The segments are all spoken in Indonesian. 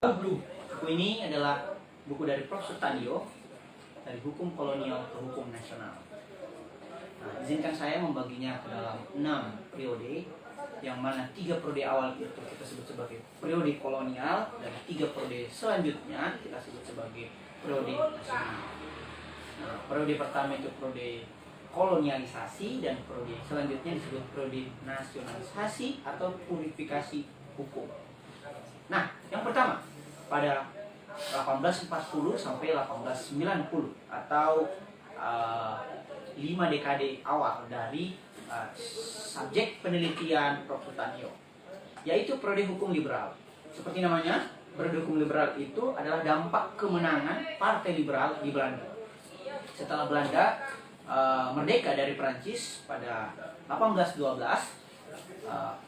Buku ini adalah buku dari Prof. Sutandio, dari hukum kolonial ke hukum nasional. Nah, izinkan saya membaginya ke dalam 6 periode, yang mana 3 periode awal itu kita sebut sebagai periode kolonial, dan 3 periode selanjutnya kita sebut sebagai periode nasional. Nah, periode pertama itu periode kolonialisasi, dan periode selanjutnya disebut periode nasionalisasi atau purifikasi hukum. Nah, yang pertama pada 1840 sampai 1890 atau 5 dekade awal dari subjek penelitian Prof. Sutandio, yaitu periode hukum liberal. Seperti namanya, periode hukum liberal itu adalah dampak kemenangan Partai Liberal di Belanda. Setelah Belanda merdeka dari Perancis pada 1812,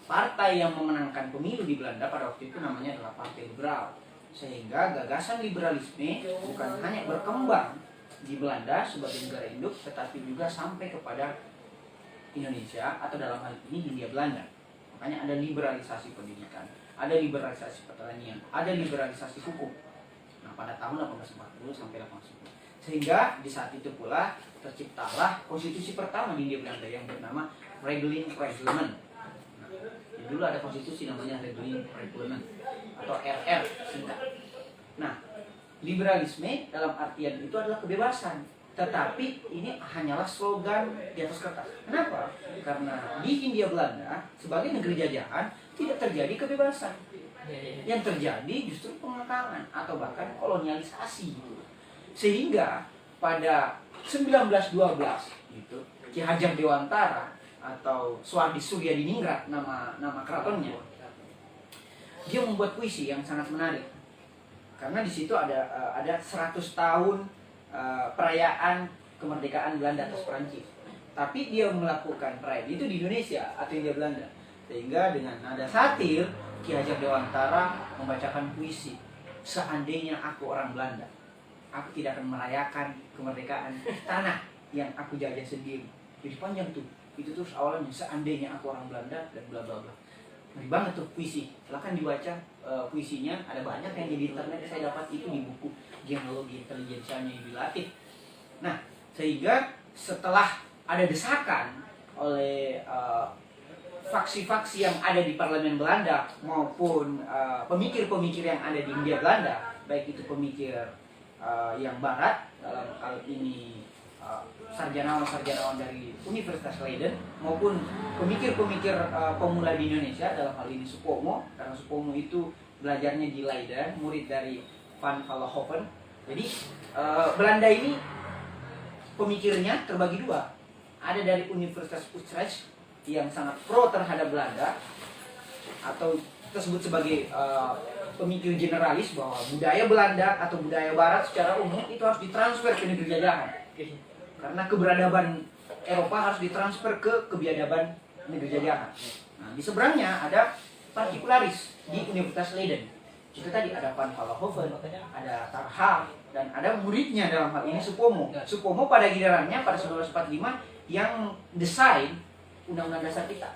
partai yang memenangkan pemilu di Belanda pada waktu itu namanya adalah Partai Liberal. Sehingga gagasan liberalisme bukan hanya berkembang di Belanda sebagai negara induk, tetapi juga sampai kepada Indonesia atau dalam hal ini Hindia Belanda. Makanya ada liberalisasi pendidikan, ada liberalisasi pertanian, ada liberalisasi hukum. Nah, pada tahun 1840 sampai 1890. Sehingga di saat itu pula terciptalah konstitusi pertama di Hindia Belanda yang bernama Regeling Reglement. Dulu ada konstitusi namanya Regeling Reglement atau RR singkat. Nah, liberalisme dalam artian itu adalah kebebasan, tetapi ini hanyalah slogan di atas kertas. Kenapa? Karena di Hindia Belanda sebagai negeri jajahan tidak terjadi kebebasan. Yang terjadi justru pengekangan atau bahkan kolonialisasi gitu. Sehingga pada 1912 gitu, Ki Hajar Dewantara atau Suhardi Suryadiningrat nama keratonnya, dia membuat puisi yang sangat menarik karena di situ ada 100 tahun perayaan kemerdekaan Belanda atas Perancis. Tapi dia melakukan perayaan itu di Indonesia atau Hindia Belanda, sehingga dengan nada satir Ki Hajar Dewantara membacakan puisi, seandainya aku orang Belanda, aku tidak akan merayakan kemerdekaan tanah yang aku jajah sendiri. Jadi panjang tuh. Itu terus awalnya, seandainya aku orang Belanda dan bla bla bla. Ngeri banget tuh puisi. Silahkan dibaca puisinya, ada banyak yang di internet. Saya dapat itu di buku Genealogi Intelijensianya Ibu Latif. Nah, sehingga setelah ada desakan oleh faksi-faksi yang ada di parlemen Belanda maupun pemikir-pemikir yang ada di Hindia Belanda, baik itu pemikir yang barat, dalam hal ini sarjanawan-sarjanawan dari Universitas Leiden maupun pemikir-pemikir pemula di Indonesia, dalam hal ini Supomo, karena Supomo itu belajarnya di Leiden, murid dari Van Vollenhoven. Jadi Belanda ini pemikirnya terbagi dua. Ada dari Universitas Utrecht yang sangat pro terhadap Belanda atau tersebut sebagai pemikir generalis bahwa budaya Belanda atau budaya Barat secara umum itu harus ditransfer ke negeri jajahan. Karena keberadaban Eropa harus ditransfer ke kebiadaban negeri jajahan. Nah, di seberangnya ada partikularis di Universitas Leiden. Itu tadi ada Van Vollenhoven, ada Tarha, dan ada muridnya dalam hal ini Supomo. Supomo pada gilirannya pada 1945 yang desain Undang-Undang Dasar kita.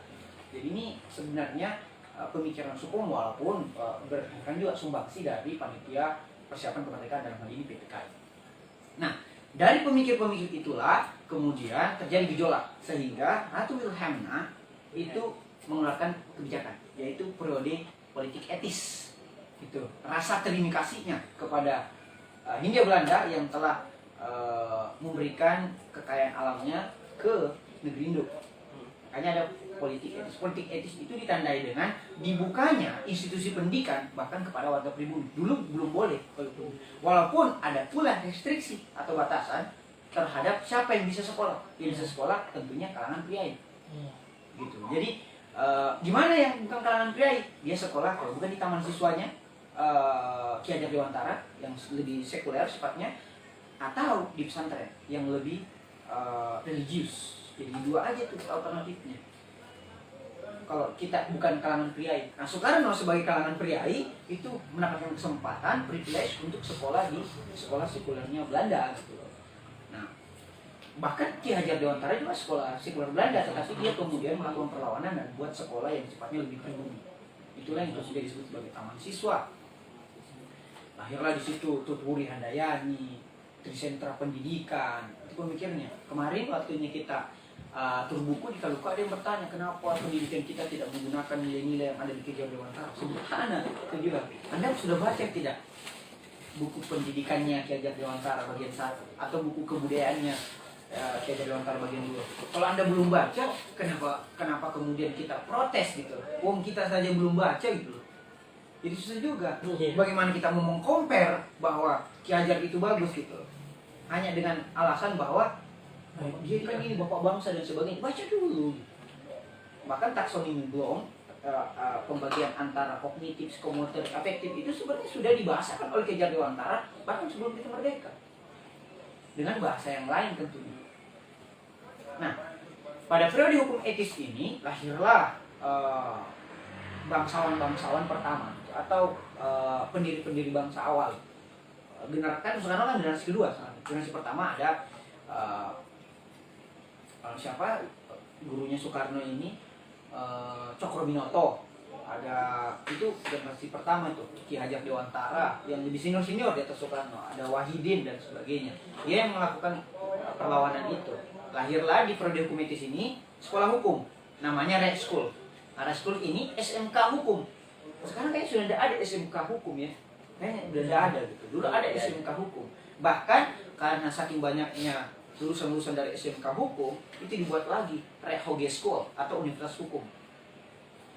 Jadi ini sebenarnya pemikiran Supomo, walaupun berdasarkan juga sumbangsi dari panitia persiapan kemerdekaan dalam hal ini PPKI. Nah, dari pemikir-pemikir itulah kemudian terjadi gejolak sehingga Ratu Wilhelmina itu mengeluarkan kebijakan, yaitu periode politik etis. Itu rasa terima kasihnya kepada Hindia Belanda yang telah memberikan kekayaan alamnya ke negeri induk. Makanya ada politik etis. Politik etis itu ditandai dengan dibukanya institusi pendidikan bahkan kepada warga pribumi. Dulu belum boleh, walaupun ada pula restriksi atau batasan terhadap siapa yang bisa sekolah. Yang bisa sekolah tentunya kalangan priai. Gitu. Jadi gimana yang bukan kalangan priai? Dia sekolah kalau bukan di taman siswanya Ki Hajar Dewantara yang lebih sekuler sifatnya, atau di pesantren yang lebih religius. Jadi dua aja tuh alternatifnya. Kalau kita bukan kalangan priai, nah Soekarno sebagai kalangan priai itu mendapatkan kesempatan, privilege untuk sekolah di sekolah sekulernya Belanda gitu. Nah, bahkan Ki Hajar Dewantara juga sekolah sekuler Belanda, tetapi dia kemudian melakukan perlawanan dan buat sekolah yang sifatnya lebih pribumi. Itulah yang sudah disebut sebagai taman siswa. Lahirlah di situ Tuturi Handayani, Trisentra Pendidikan, itu pemikirnya. Kemarin waktunya kita tur buku di Kaluka, ada yang bertanya kenapa pendidikan kita tidak menggunakan nilai-nilai yang ada di Ki Hajar Dewantara. Sederhana, itu juga. Anda sudah baca tidak buku pendidikannya Ki Hajar Dewantara bagian 1 atau buku kebudayaannya Ki Hajar Dewantara bagian 2? Kalau Anda belum baca, kenapa kemudian kita protes gitu? Wong kita saja belum baca gitu loh. Jadi susah juga. Bagaimana kita mau meng-compare bahwa Ki Hajar itu bagus gitu? Hanya dengan alasan bahwa dia kan ini bapak bangsa dan sebagainya. Baca dulu. Bahkan taksonomi Bloom, pembagian antara kognitif, psikomotor, afektif itu sebenarnya sudah dibahasakan oleh Ki Hajar Dewantara bahkan sebelum kita merdeka. Dengan bahasa yang lain tentunya. Nah, pada periode hukum etis ini lahirlah bangsawan-bangsawan pertama atau pendiri-pendiri bangsa awal. Kan sekarang kan generasi kedua. Generasi pertama ada siapa gurunya Soekarno ini, Cokroaminoto. Ada itu generasi pertama itu Ki Hajar Dewantara yang lebih senior di atas Soekarno. Ada Wahidin dan sebagainya. Dia yang melakukan perlawanan itu. Lahirlah di periode hukum etis ini sekolah hukum, namanya Red School. Nah, Red School ini SMK hukum. Sekarang kayaknya sudah ada SMK hukum ya. Kayaknya sudah ada gitu. Dulu ada SMK hukum. Bahkan karena saking banyaknya lulusan-lulusan dari SMK hukum, itu dibuat lagi Red Hoge School atau Universitas Hukum.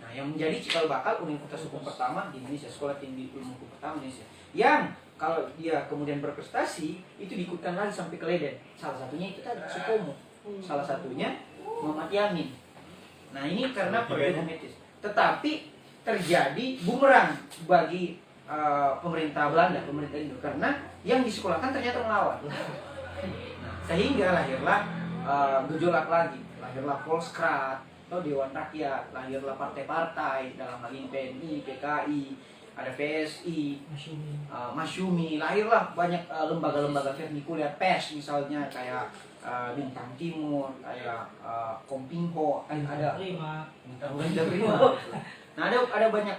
Nah, yang menjadi cikal bakal Universitas Hukum pertama di Indonesia, Sekolah Tinggi Ilmu Hukum pertama di Indonesia. Yang kalau dia kemudian berprestasi, itu diikutkan lagi sampai ke Leiden. Salah satunya itu tadi Sukomo. Salah satunya Muhammad Yamin. Nah, ini karena periode etis. Tetapi terjadi bumerang bagi pemerintah Belanda, pemerintah Indo, karena yang disekolahkan ternyata melawan. Nah, sehingga lahirlah gejolak lagi, lahirlah Volkskrant atau Dewan Rakyat, lahirlah partai-partai dalam hal ini PNI, PKI, ada PSI, Masyumi, lahirlah banyak lembaga-lembaga vernikuler, PES misalnya kayak Bintang Timur, kayak Kompingho, ada Bintang Prima. Nah, ada banyak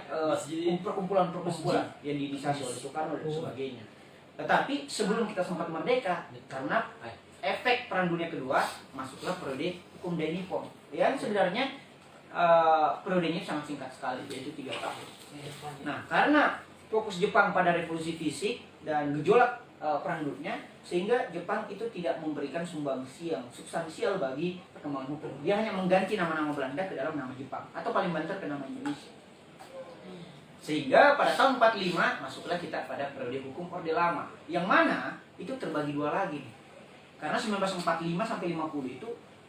perkumpulan yang diinisiasi oleh Soekarno dan sebagainya. Tetapi sebelum kita sempat merdeka, karena efek Perang Dunia Kedua, masuklah periode hukum Dainippon. Yang sebenarnya periodenya sangat singkat sekali, yaitu 3 tahun. Nah, karena fokus Jepang pada revolusi fisik dan gejolak Perang Dunia, sehingga Jepang itu tidak memberikan sumbangsi yang substansial bagi perkembangan hukum. Dia hanya mengganti nama-nama Belanda ke dalam nama Jepang, atau paling banter ke nama Indonesia. Sehingga pada tahun 45 masuklah kita pada periode hukum Orde Lama, yang mana itu terbagi 2 lagi. Karena 1945 sampai 50 itu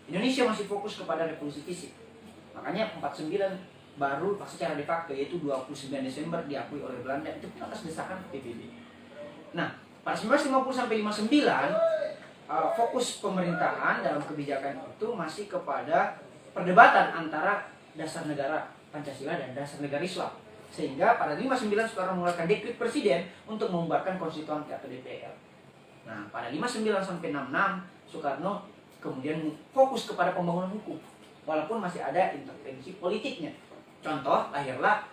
Indonesia masih fokus kepada revolusi fisik. Makanya 49 baru secara de facto, yaitu 29 Desember diakui oleh Belanda, itu pun atas desakan PBB. Nah, pada 1950 sampai 59 fokus pemerintahan dalam kebijakan itu masih kepada perdebatan antara dasar negara Pancasila dan dasar negara Islam. Sehingga pada 59 Soekarno mengeluarkan dekret presiden untuk membubarkan konstituante atau DPR. Nah, pada 59 sampai 66 Soekarno kemudian fokus kepada pembangunan hukum, walaupun masih ada intervensi politiknya. Contoh, lahirlah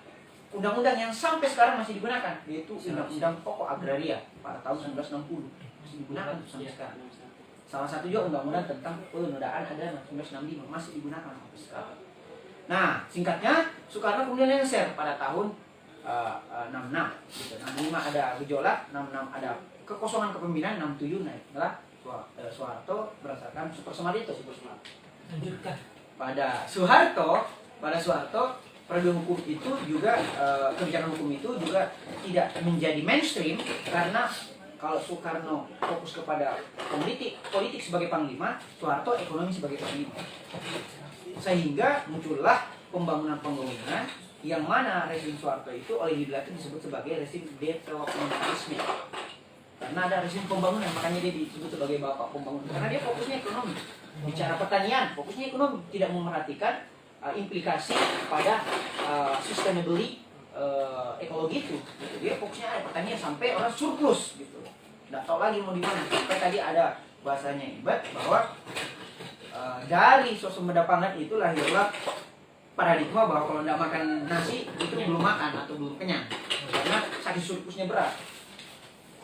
undang-undang yang sampai sekarang masih digunakan, yaitu Undang-Undang Pokok Agraria pada tahun 1960. Masih digunakan sampai sekarang. Salah satu juga undang-undang tentang penodaan agama 1965 masih digunakan sampai sekarang. Nah, singkatnya Soekarno kemudian lengser pada tahun 66 gitu. 65 ada gejolak, 66 ada kekosongan kepemimpinan, 67 naiklah Soeharto berdasarkan Super Samarito. Lanjutkan. Pada Soeharto periode hukum itu juga kebijakan hukum itu juga tidak menjadi mainstream, karena kalau Soekarno fokus kepada politik sebagai panglima, Soeharto ekonomi sebagai panglima. Sehingga muncullah pembangunan yang mana rezim Soeharto itu oleh Hidayat disebut sebagai rezim developmentalisme. Karena ada rezim pembangunan, makanya dia disebut sebagai bapak pembangunan. Karena dia fokusnya ekonomi. Bicara pertanian, fokusnya ekonomi, tidak memerhatikan implikasi pada sustainability ekologi itu. Dia fokusnya ada pertanian sampai orang surplus gitu. Nggak tahu lagi mau di mana. Sampai tadi ada bahasanya Ibat bahwa dari swasembada pangan itu lahirlah paradigma bahwa kalau tidak makan nasi itu belum makan atau belum kenyang, karena saking surplusnya berat.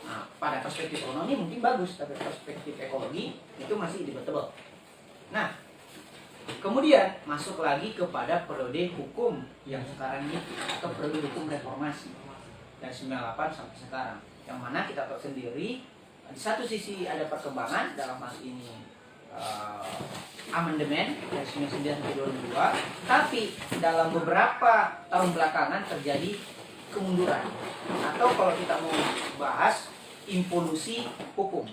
Nah, pada perspektif ekonomi mungkin bagus, tapi perspektif ekologi itu masih debatable. Nah, kemudian masuk lagi kepada periode hukum yang sekarang ini, atau periode hukum reformasi dari 98 sampai sekarang, yang mana kita tahu sendiri di satu sisi ada perkembangan dalam hal ini amandemen dari 99 ke 2002, tapi dalam beberapa tahun belakangan terjadi kemunduran, atau kalau kita mau bahas involusi hukum,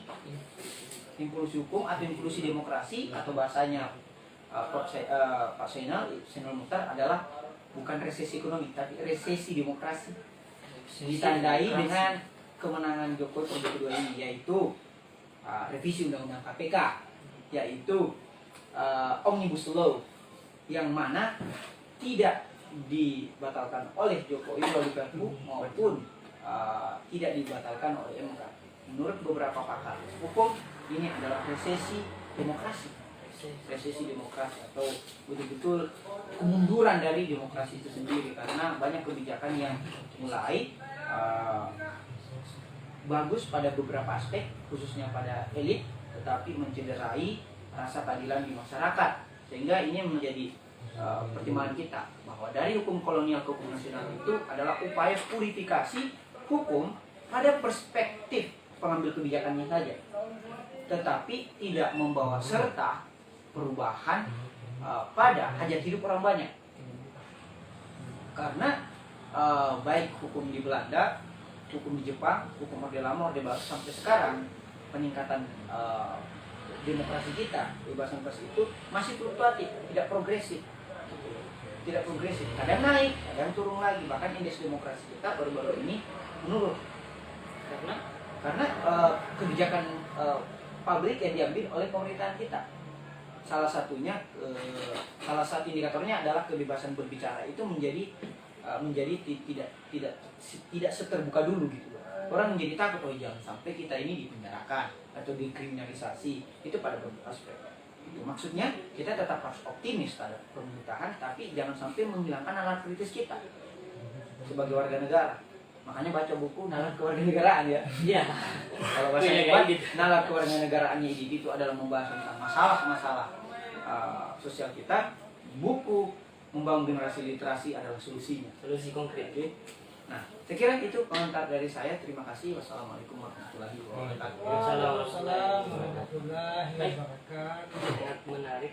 atau involusi demokrasi, atau bahasanya Pak Zainal Mukhtar adalah bukan resesi ekonomi tapi resesi demokrasi, ditandai dengan kemenangan Jokowi periode kedua ini, yaitu revisi undang-undang KPK, yaitu Omnibus Law, yang mana tidak dibatalkan oleh Jokowi melalui Perpu maupun tidak dibatalkan oleh MK. Menurut beberapa pakar hukum, ini adalah resesi demokrasi, atau betul-betul kemunduran dari demokrasi itu sendiri, karena banyak kebijakan yang mulai bagus pada beberapa aspek, khususnya pada elit, tetapi mencederai rasa keadilan di masyarakat, sehingga ini menjadi pertimbangan kita bahwa dari hukum kolonial ke hukum nasional itu adalah upaya purifikasi hukum pada perspektif pengambil kebijakannya saja, tetapi tidak membawa serta perubahan pada hajat hidup orang banyak. Karena baik hukum di Belanda, hukum di Jepang, hukum Orde Lama, Orde Baru sampai sekarang, peningkatan demokrasi kita, kebebasan pers itu masih fluktuatif, tidak progresif. Kadang naik, kadang turun lagi. Bahkan indeks demokrasi kita baru-baru ini menurun karena kebijakan publik yang diambil oleh pemerintahan kita. Salah satu indikatornya adalah kebebasan berbicara itu menjadi tidak seterbuka dulu gitu. Orang menjadi takut, jangan sampai kita ini dipenjarakan atau dikriminalisasi. Itu pada beberapa aspek. Maksudnya kita tetap harus optimis pada pemerintahan, tapi jangan sampai menghilangkan nalar kritis kita sebagai warga negara. Makanya baca buku nalar kewarganegaraan ya. Iya. Kalau bahasa hebat, nalar kewarganegaraannya itu adalah membahas tentang masalah-masalah sosial kita. Buku membangun generasi literasi adalah solusinya. Solusi konkret. Okay? Nah, saya kira itu komentar dari saya. Terima kasih. Wassalamualaikum warahmatullahi wabarakatuh. Waalaikumsalam warahmatullahi wabarakatuh. Sangat menarik.